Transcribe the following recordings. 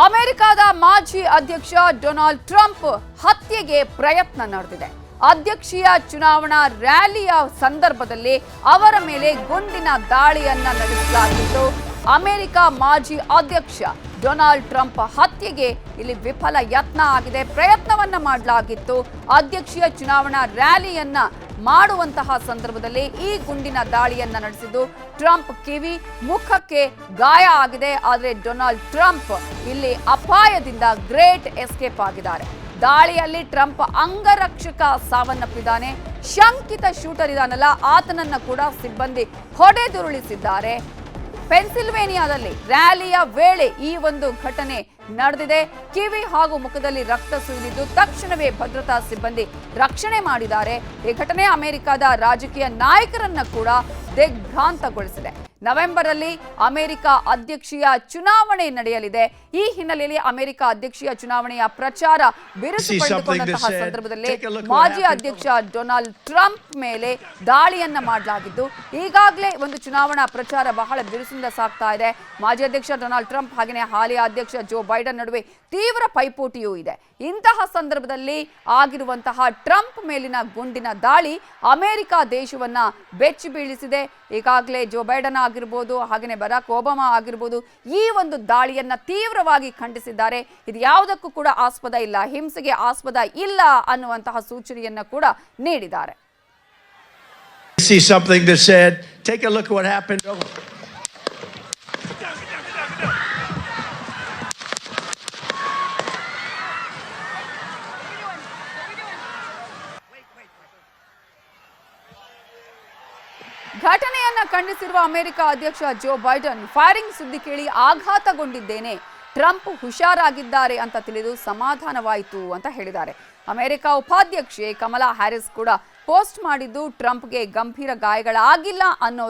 ಅಮೆರಿಕದ ಮಾಜಿ ಅಧ್ಯಕ್ಷ ಡೊನಾಲ್ಡ್ ಟ್ರಂಪ್ ಹತ್ಯೆಗೆ ಪ್ರಯತ್ನ ನಡೆದಿದೆ. ಅಧ್ಯಕ್ಷೀಯ ಚುನಾವಣಾ ರ್ಯಾಲಿಯ ಸಂದರ್ಭದಲ್ಲಿ ಅವರ ಮೇಲೆ ಗುಂಡಿನ ದಾಳಿಯನ್ನ ನಡೆಸಲಾಗಿತ್ತು. ಅಮೆರಿಕ ಮಾಜಿ ಅಧ್ಯಕ್ಷ ಡೊನಾಲ್ಡ್ ಟ್ರಂಪ್ ಹತ್ಯೆಗೆ ಇಲ್ಲಿ ವಿಫಲ ಯತ್ನ ಆಗಿದೆ. ಪ್ರಯತ್ನವನ್ನ ಮಾಡಲಾಗಿತ್ತು. ಅಧ್ಯಕ್ಷೀಯ ಚುನಾವಣಾ ರ್ಯಾಲಿಯನ್ನ ಮಾಡುವಂತಹ ಸಂದರ್ಭದಲ್ಲಿ ಈ ಗುಂಡಿನ ದಾಳಿಯನ್ನ ನಡೆಸಿದ್ದು ಟ್ರಂಪ್ ಕಿವಿ ಮುಖಕ್ಕೆ ಗಾಯ ಆಗಿದೆ. ಆದರೆ ಡೊನಾಲ್ಡ್ ಟ್ರಂಪ್ ಇಲ್ಲಿ ಅಪಾಯದಿಂದ ಗ್ರೇಟ್ ಎಸ್ಕೇಪ್ ಆಗಿದ್ದಾರೆ. ದಾಳಿಯಲ್ಲಿ ಟ್ರಂಪ್ ಅಂಗರಕ್ಷಕ ಸಾವನ್ನಪ್ಪಿದ್ದಾನೆ. ಶಂಕಿತ ಶೂಟರ್ ಇದಾನಲ್ಲ ಆತನನ್ನ ಕೂಡ ಸಿಬ್ಬಂದಿ ಹೊಡೆದುರುಳಿಸಿದ್ದಾರೆ. ಪೆನ್ಸಿಲ್ವೇನಿಯಾದಲ್ಲಿ ರ್ಯಾಲಿಯ ವೇಳೆ ಈ ಒಂದು ಘಟನೆ ನಡೆದಿದೆ. ಕಿವಿ ಹಾಗೂ ಮುಖದಲ್ಲಿ ರಕ್ತ ಸುರಿದಿದ್ದು ತಕ್ಷಣವೇ ಭದ್ರತಾ ಸಿಬ್ಬಂದಿ ರಕ್ಷಣೆ ಮಾಡಿದ್ದಾರೆ. ಈ ಘಟನೆ ಅಮೆರಿಕದ ರಾಜಕೀಯ ನಾಯಕರನ್ನ ಕೂಡ ದಿಗ್ಭ್ರಾಂತಗೊಳಿಸಿದೆ. ನವೆಂಬರ್ ಅಲ್ಲಿ ಅಮೆರಿಕ ಅಧ್ಯಕ್ಷೀಯ ಚುನಾವಣೆ ನಡೆಯಲಿದೆ. ಈ ಹಿನ್ನೆಲೆಯಲ್ಲಿ ಅಮೆರಿಕ ಅಧ್ಯಕ್ಷೀಯ ಚುನಾವಣೆಯ ಪ್ರಚಾರ ಬಿರುಸು ಪಡೆದುಕೊಂಡಂತಹ ಸಂದರ್ಭದಲ್ಲಿ ಮಾಜಿ ಅಧ್ಯಕ್ಷ ಡೊನಾಲ್ಡ್ ಟ್ರಂಪ್ ಮೇಲೆ ದಾಳಿಯನ್ನ ಮಾಡಲಾಗಿದ್ದು ಈಗಾಗಲೇ ಒಂದು ಚುನಾವಣಾ ಪ್ರಚಾರ ಬಹಳ ಬಿರುಸಿನಿಂದ ಸಾಗ್ತಾ ಇದೆ. ಮಾಜಿ ಅಧ್ಯಕ್ಷ ಡೊನಾಲ್ಡ್ ಟ್ರಂಪ್ ಹಾಗೆಯೇ ಹಾಲಿ ಅಧ್ಯಕ್ಷ ಜೋ ಬೈಡನ್ ನಡುವೆ ತೀವ್ರ ಪೈಪೋಟಿಯೂ ಇದೆ. ಇಂತಹ ಸಂದರ್ಭದಲ್ಲಿ ಆಗಿರುವಂತಹ ಟ್ರಂಪ್ ಮೇಲಿನ ಗುಂಡಿನ ದಾಳಿ ಅಮೆರಿಕ ದೇಶವನ್ನ ಬೆಚ್ಚಿ ಬೀಳಿಸಿದೆ. ಈಗಾಗಲೇ ಜೋ ಬೈಡನ್ ಆಗಿರ್ಬೋದು ಹಾಗೆಯೇ ಬರಾಕ್ ಒಬಾಮಾ ಆಗಿರ್ಬೋದು ಈ ಒಂದು ದಾಳಿಯನ್ನ ತೀವ್ರವಾಗಿ ಖಂಡಿಸಿದ್ದಾರೆ. ಇದು ಯಾವುದಕ್ಕೂ ಕೂಡ ಆಸ್ಪದ ಇಲ್ಲ, ಹಿಂಸೆಗೆ ಆಸ್ಪದ ಇಲ್ಲ ಅನ್ನುವಂತಹ ಸೂಚನೆಯನ್ನ ಕೂಡ ನೀಡಿದ್ದಾರೆ. See something that said, take a look at what happened. ಘಟನೆಯನ್ನ ಖಂಡಿಸಿರುವ ಅಮೆರಿಕ ಅಧ್ಯಕ್ಷ ಜೋ ಬೈಡನ್ ಫೈರಿಂಗ್ ಸುದ್ದಿ ಕೇಳಿ ಆಘಾತಗೊಂಡಿದ್ದೇನೆ, ಟ್ರಂಪ್ ಹುಷಾರಾಗಿದ್ದಾರೆ ಅಂತ ತಿಳಿದು ಸಮಾಧಾನವಾಯಿತು ಅಂತ ಹೇಳಿದ್ದಾರೆ. ಅಮೆರಿಕ ಉಪಾಧ್ಯಕ್ಷೆ ಕಮಲಾ ಹ್ಯಾರಿಸ್ ಕೂಡ ಪೋಸ್ಟ್ ಮಾಡಿದ್ದು ಟ್ರಂಪ್ಗೆ ಗಂಭೀರ ಗಾಯಗಳಾಗಿಲ್ಲ ಅನ್ನೋ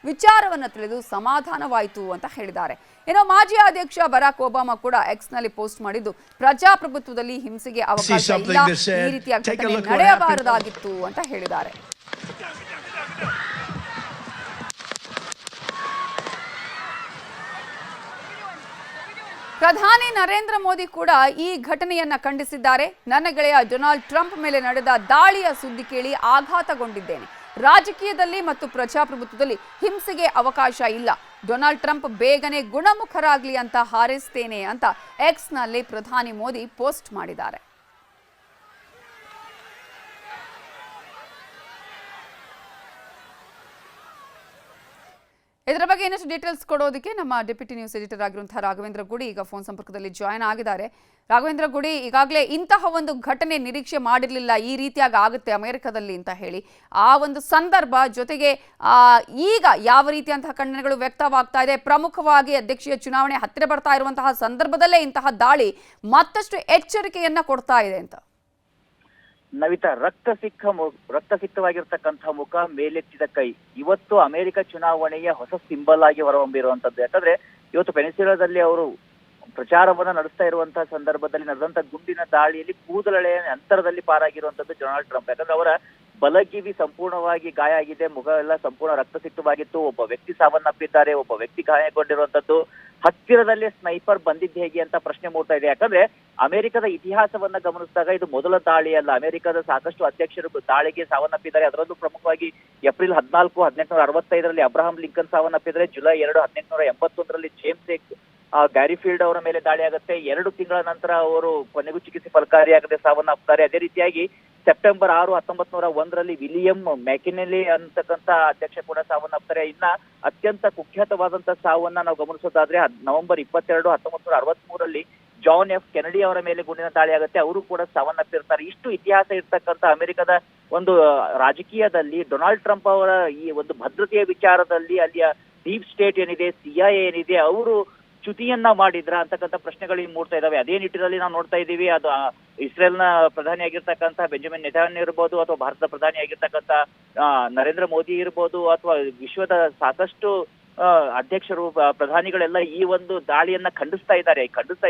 ವಿಚಾರವನ್ನು ತಿಳಿದು ಸಮಾಧಾನವಾಯಿತು ಅಂತ ಹೇಳಿದ್ದಾರೆ. ಇನ್ನು ಮಾಜಿ ಅಧ್ಯಕ್ಷ ಬರಾಕ್ ಒಬಾಮಾ ಕೂಡ ಎಕ್ಸ್ ನಲ್ಲಿ ಪೋಸ್ಟ್ ಮಾಡಿದ್ದು ಪ್ರಜಾಪ್ರಭುತ್ವದಲ್ಲಿ ಹಿಂಸೆಗೆ ಅವಕಾಶ ಇಲ್ಲ, ಈ ರೀತಿಯ ಘಟನೆ ನಡೆಯಬಾರದಾಗಿತ್ತು ಅಂತ ಹೇಳಿದ್ದಾರೆ. ಪ್ರಧಾನಿ ನರೇಂದ್ರ ಮೋದಿ ಕೂಡ ಈ ಘಟನೆಯನ್ನ ಖಂಡಿಸಿದ್ದಾರೆ. ನನ್ನ ಗೆಳೆಯ ಡೊನಾಲ್ಡ್ ಟ್ರಂಪ್ ಮೇಲೆ ನಡೆದ ದಾಳಿಯ ಸುದ್ದಿ ಕೇಳಿ ಆಘಾತಗೊಂಡಿದ್ದೇನೆ. ರಾಜಕೀಯದಲ್ಲಿ ಮತ್ತು ಪ್ರಜಾಪ್ರಭುತ್ವದಲ್ಲಿ ಹಿಂಸೆಗೆ ಅವಕಾಶ ಇಲ್ಲ. ಡೊನಾಲ್ಡ್ ಟ್ರಂಪ್ ಬೇಗನೆ ಗುಣಮುಖರಾಗ್ಲಿ ಅಂತ ಹಾರೈಸ್ತೇನೆ ಅಂತ ಎಕ್ಸ್ ನಲ್ಲಿ ಪ್ರಧಾನಿ ಮೋದಿ ಪೋಸ್ಟ್ ಮಾಡಿದ್ದಾರೆ. ಇದರ ಬಗ್ಗೆ ಇನ್ನಷ್ಟು ಡೀಟೇಲ್ಸ್ ಕೊಡೋದಕ್ಕೆ ನಮ್ಮ ಡೆಪ್ಯೂಟಿ ನ್ಯೂಸ್ ಎಡಿಟರ್ ಆಗಿರುವಂತಹ ರಾಘವೇಂದ್ರ ಗುಡಿ ಈಗ ಫೋನ್ ಸಂಪರ್ಕದಲ್ಲಿ ಜಾಯ್ನ್ ಆಗಿದ್ದಾರೆ. ರಾಘವೇಂದ್ರ ಗುಡಿ, ಈಗಾಗಲೇ ಇಂತಹ ಒಂದು ಘಟನೆ ನಿರೀಕ್ಷೆ ಮಾಡಿರಲಿಲ್ಲ, ಈ ರೀತಿಯಾಗಿ ಆಗುತ್ತೆ ಅಮೆರಿಕದಲ್ಲಿ ಅಂತ ಹೇಳಿ. ಆ ಒಂದು ಸಂದರ್ಭ ಜೊತೆಗೆ ಈಗ ಯಾವ ರೀತಿಯಂತಹ ಖಂಡನೆಗಳು ವ್ಯಕ್ತವಾಗ್ತಾ ಇದೆ, ಪ್ರಮುಖವಾಗಿ ಅಧ್ಯಕ್ಷೀಯ ಚುನಾವಣೆ ಹತ್ತಿರ ಬರ್ತಾ ಇರುವಂತಹ ಸಂದರ್ಭದಲ್ಲೇ ಇಂತಹ ದಾಳಿ ಮತ್ತಷ್ಟು ಎಚ್ಚರಿಕೆಯನ್ನ ಕೊಡ್ತಾ ಇದೆ ಅಂತ. ನವಿತಾ, ರಕ್ತಸಿಕ್ತವಾಗಿರ್ತಕ್ಕಂಥ ಮುಖ, ಮೇಲೆತ್ತಿದ ಕೈ ಇವತ್ತು ಅಮೆರಿಕ ಚುನಾವಣೆಯ ಹೊಸ ಸಿಂಬಲ್ ಆಗಿ ಹೊರಹೊಮ್ಮಿರುವಂತದ್ದು. ಯಾಕಂದ್ರೆ ಇವತ್ತು ಪೆನಿಸಿಲಾದಲ್ಲಿ ಅವರು ಪ್ರಚಾರವನ್ನ ನಡೆಸ್ತಾ ಇರುವಂತಹ ಸಂದರ್ಭದಲ್ಲಿ ನಡೆದಂತ ಗುಂಡಿನ ದಾಳಿಯಲ್ಲಿ ಕೂದಲೆಳೆಯ ಅಂತರದಲ್ಲಿ ಪಾರಾಗಿರುವಂತದ್ದು ಡೊನಾಲ್ಡ್ ಟ್ರಂಪ್. ಯಾಕಂದ್ರೆ ಅವರ ಬಲಗಿವಿ ಸಂಪೂರ್ಣವಾಗಿ ಗಾಯ ಆಗಿದೆ, ಮುಖ ಎಲ್ಲ ಸಂಪೂರ್ಣ ರಕ್ತಸಿಕ್ತವಾಗಿತ್ತು. ಒಬ್ಬ ವ್ಯಕ್ತಿ ಸಾವನ್ನಪ್ಪಿದ್ದಾರೆ, ಒಬ್ಬ ವ್ಯಕ್ತಿ ಗಾಯಗೊಂಡಿರುವಂತದ್ದು. ಹತ್ತಿರದಲ್ಲೇ ಸ್ನೈಪರ್ ಬಂದಿದ್ದು ಹೇಗೆ ಅಂತ ಪ್ರಶ್ನೆ ಮೂಡ್ತಾ ಇದೆ. ಯಾಕಂದ್ರೆ ಅಮೆರಿಕದ ಇತಿಹಾಸವನ್ನ ಗಮನಿಸಿದಾಗ ಇದು ಮೊದಲ ದಾಳಿ ಅಲ್ಲ. ಅಮೆರಿಕದ ಸಾಕಷ್ಟು ಅಧ್ಯಕ್ಷರು ದಾಳಿಗೆ ಸಾವನ್ನಪ್ಪಿದ್ದಾರೆ. ಅದರಲ್ಲೂ ಪ್ರಮುಖವಾಗಿ ಏಪ್ರಿಲ್ 14, 1865 ಅಬ್ರಹಾಂ ಲಿಂಕನ್ ಸಾವನ್ನಪ್ಪಿದ್ದಾರೆ. ಜುಲೈ 2, 1881 ಜೇಮ್ಸ್ ಗ್ಯಾರಿಫೀಲ್ಡ್ ಅವರ ಮೇಲೆ ದಾಳಿ ಆಗುತ್ತೆ. 2 ತಿಂಗಳ ನಂತರ ಅವರು ಕೊನೆಗೂ ಚಿಕಿತ್ಸೆ ಫಲಕಾರಿಯಾಗದೆ ಸಾವನ್ನಪ್ಪುತ್ತಾರೆ. ಅದೇ ರೀತಿಯಾಗಿ ಸೆಪ್ಟೆಂಬರ್ 6, 1901 ವಿಲಿಯಂ ಮ್ಯಾಕಿನೆಲಿ ಅಂತಕ್ಕಂಥ ಅಧ್ಯಕ್ಷ ಕೂಡ ಸಾವನ್ನಪ್ತಾರೆ. ಇನ್ನ ಅತ್ಯಂತ ಕುಖ್ಯಾತವಾದಂತ ಸಾವನ್ನ ನಾವು ಗಮನಿಸೋದಾದ್ರೆ ನವೆಂಬರ್ 22, 1963 ಜಾನ್ ಎಫ್ ಕೆನಡಿ ಅವರ ಮೇಲೆ ಗುಂಡಿನ ದಾಳಿ ಆಗುತ್ತೆ. ಅವರು ಕೂಡ ಸಾವನ್ನಪ್ಪಿರ್ತಾರೆ. ಇಷ್ಟು ಇತಿಹಾಸ ಇರ್ತಕ್ಕಂಥ ಅಮೆರಿಕದ ಒಂದು ರಾಜಕೀಯದಲ್ಲಿ ಡೊನಾಲ್ಡ್ ಟ್ರಂಪ್ ಅವರ ಈ ಒಂದು ಭದ್ರತೆಯ ವಿಚಾರದಲ್ಲಿ ಅಲ್ಲಿಯ ಡೀಪ್ ಸ್ಟೇಟ್ ಏನಿದೆ, CIA ಏನಿದೆ, ಅವರು ಚ್ಯುತಿಯನ್ನ ಮಾಡಿದ್ರ ಅಂತಕ್ಕಂಥ ಪ್ರಶ್ನೆಗಳು ಮೂಡ್ತಾ ಇದಾವೆ. ಅದೇ ನಿಟ್ಟಿನಲ್ಲಿ ನಾವು ನೋಡ್ತಾ ಇದ್ದೀವಿ. ಅದು ಇಸ್ರೇಲ್ನ ಪ್ರಧಾನಿಯಾಗಿರ್ತಕ್ಕಂಥ ಬೆಂಜಮಿನ್ ನೆತನ್ಯಾಹು ಇರ್ಬೋದು, ಅಥವಾ ಭಾರತದ ಪ್ರಧಾನಿಯಾಗಿರ್ತಕ್ಕಂಥ ನರೇಂದ್ರ ಮೋದಿ ಇರ್ಬೋದು, ಅಥವಾ ವಿಶ್ವದ ಸಾಕಷ್ಟು ಅಧ್ಯಕ್ಷರು ಪ್ರಧಾನಿಗಳೆಲ್ಲ ಈ ಒಂದು ದಾಳಿಯನ್ನ ಖಂಡಿಸ್ತಾ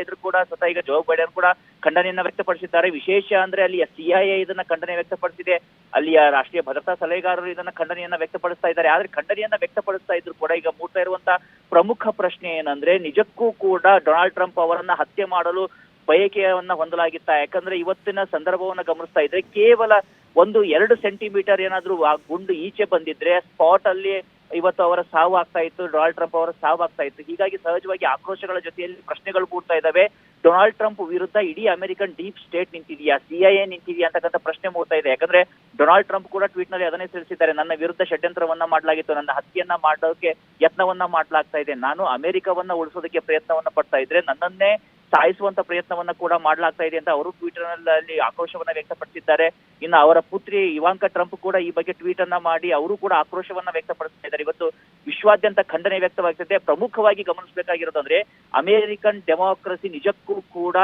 ಇದ್ರು ಕೂಡ ಸ್ವತಃ ಈಗ ಜೋ ಬೈಡೆನ್ ಕೂಡ ಖಂಡನೆಯನ್ನ ವ್ಯಕ್ತಪಡಿಸಿದ್ದಾರೆ. ವಿಶೇಷ ಅಂದ್ರೆ ಅಲ್ಲಿಯ CIA ಇದನ್ನ ಖಂಡನೆ ವ್ಯಕ್ತಪಡಿಸಿದೆ, ಅಲ್ಲಿಯ ರಾಷ್ಟ್ರೀಯ ಭದ್ರತಾ ಸಲಹೆಗಾರರು ಇದನ್ನ ಖಂಡನೆಯನ್ನ ವ್ಯಕ್ತಪಡಿಸ್ತಾ ಇದ್ದಾರೆ. ಆದ್ರೆ ಖಂಡನೆಯನ್ನ ವ್ಯಕ್ತಪಡಿಸ್ತಾ ಇದ್ರು ಕೂಡ ಈಗ ಮೂಡ್ತಾ ಇರುವಂತ ಪ್ರಮುಖ ಪ್ರಶ್ನೆ ಏನಂದ್ರೆ, ನಿಜಕ್ಕೂ ಕೂಡ ಡೊನಾಲ್ಡ್ ಟ್ರಂಪ್ ಅವರನ್ನ ಹತ್ಯೆ ಮಾಡಲು ಬಯಕೆಯನ್ನ ಹೊಂದಲಾಗಿತ್ತ? ಯಾಕಂದ್ರೆ ಇವತ್ತಿನ ಸಂದರ್ಭವನ್ನ ಗಮನಿಸ್ತಾ ಇದ್ರೆ ಕೇವಲ 1-2 ಸೆಂಟಿಮೀಟರ್ ಏನಾದ್ರೂ ಆ ಗುಂಡು ಈಚೆ ಬಂದಿದ್ರೆ ಸ್ಪಾಟ್ ಅಲ್ಲಿ ಇವತ್ತು ಅವರ ಸಾವು ಆಗ್ತಾ ಇತ್ತು, ಡೊನಾಲ್ಡ್ ಟ್ರಂಪ್ ಅವರ ಸಾವು ಆಗ್ತಾ ಇತ್ತು. ಹೀಗಾಗಿ ಸಹಜವಾಗಿ ಆಕ್ರೋಶಗಳ ಜೊತೆಯಲ್ಲಿ ಪ್ರಶ್ನೆಗಳು ಮೂಡ್ತಾ ಇದ್ದಾವೆ. ಡೊನಾಲ್ಡ್ ಟ್ರಂಪ್ ವಿರುದ್ಧ ಇಡೀ ಅಮೆರಿಕನ್ ಡೀಪ್ ಸ್ಟೇಟ್ ನಿಂತಿದೆಯಾ, CIA ನಿಂತಿದೆಯಾ ಅಂತಕ್ಕಂಥ ಪ್ರಶ್ನೆ ಮೂಡ್ತಾ ಇದೆ. ಯಾಕಂದ್ರೆ ಡೊನಾಲ್ಡ್ ಟ್ರಂಪ್ ಕೂಡ ಟ್ವೀಟ್ ನಲ್ಲಿ ಅದನ್ನೇ ತಿಳಿಸಿದ್ದಾರೆ, ನನ್ನ ವಿರುದ್ಧ ಷಡ್ಯಂತ್ರವನ್ನ ಮಾಡಲಾಗಿತ್ತು, ನನ್ನ ಹತ್ಯೆಯನ್ನ ಮಾಡೋಕೆ ಯತ್ನವನ್ನ ಮಾಡಲಾಗ್ತಾ ಇದೆ, ನಾನು ಅಮೆರಿಕವನ್ನ ಉಳಿಸೋದಕ್ಕೆ ಪ್ರಯತ್ನವನ್ನ ಪಡ್ತಾ ಇದ್ರೆ ನನ್ನನ್ನೇ ಸಾಯಿಸುವಂತ ಪ್ರಯತ್ನವನ್ನ ಕೂಡ ಮಾಡಲಾಗ್ತಾ ಇದೆ ಅಂತ ಅವರು ಟ್ವಿಟರ್ ನಲ್ಲಿ ಆಕ್ರೋಶವನ್ನ ವ್ಯಕ್ತಪಡಿಸಿದ್ದಾರೆ. ಇನ್ನು ಅವರ ಪುತ್ರಿ ಇವಾಂಕಾ ಟ್ರಂಪ್ ಕೂಡ ಈ ಬಗ್ಗೆ ಟ್ವೀಟ್ ಅನ್ನ ಮಾಡಿ ಅವರು ಕೂಡ ಆಕ್ರೋಶವನ್ನ ವ್ಯಕ್ತಪಡಿಸ್ತಾ ಇದ್ದಾರೆ. ಇವತ್ತು ವಿಶ್ವಾದ್ಯಂತ ಖಂಡನೆ ವ್ಯಕ್ತವಾಗ್ತಿದೆ. ಪ್ರಮುಖವಾಗಿ ಗಮನಿಸಬೇಕಾಗಿರೋದಂದ್ರೆ ಅಮೆರಿಕನ್ ಡೆಮಾಕ್ರಸಿ ನಿಜಕ್ಕೂ ಕೂಡ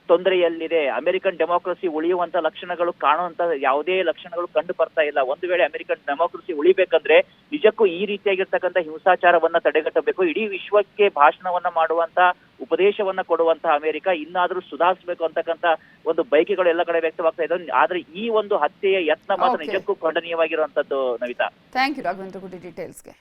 ತೊಂದರೆಯಲ್ಲಿದೆ. ಅಮೆರಿಕನ್ ಡೆಮಾಕ್ರಸಿ ಉಳಿಯುವಂತ ಲಕ್ಷಣಗಳು ಕಾಣುವಂತ ಯಾವುದೇ ಲಕ್ಷಣಗಳು ಕಂಡು ಬರ್ತಾ ಇಲ್ಲ. ಒಂದು ವೇಳೆ ಅಮೆರಿಕನ್ ಡೆಮಾಕ್ರಸಿ ಉಳಿಬೇಕಂದ್ರೆ ನಿಜಕ್ಕೂ ಈ ರೀತಿಯಾಗಿರ್ತಕ್ಕಂಥ ಹಿಂಸಾಚಾರವನ್ನ ತಡೆಗಟ್ಟಬೇಕು. ಇಡೀ ವಿಶ್ವಕ್ಕೆ ಭಾಷಣವನ್ನ ಮಾಡುವಂತ ಉಪದೇಶವನ್ನ ಕೊಡುವಂತ ಅಮೆರಿಕ ಇನ್ನಾದ್ರೂ ಸುಧಾರಿಸಬೇಕು ಅಂತಕ್ಕಂಥ ಒಂದು ಬಯಕೆಗಳು ಎಲ್ಲ ಕಡೆ ವ್ಯಕ್ತವಾಗ್ತಾ ಇದ್ದಾವೆ. ಆದ್ರೆ ಈ ಒಂದು ಹತ್ಯೆಯ ಯತ್ನ ಮಾತ್ರ ನಿಜಕ್ಕೂ ಖಂಡನೀಯವಾಗಿರುವಂತದ್ದು. ನವಿತಾ, ಥ್ಯಾಂಕ್ ಯು ರಾಘವೇಂದ್ರ ಗುಡಿ ಡೀಟೇಲ್ಸ್ಗೆ.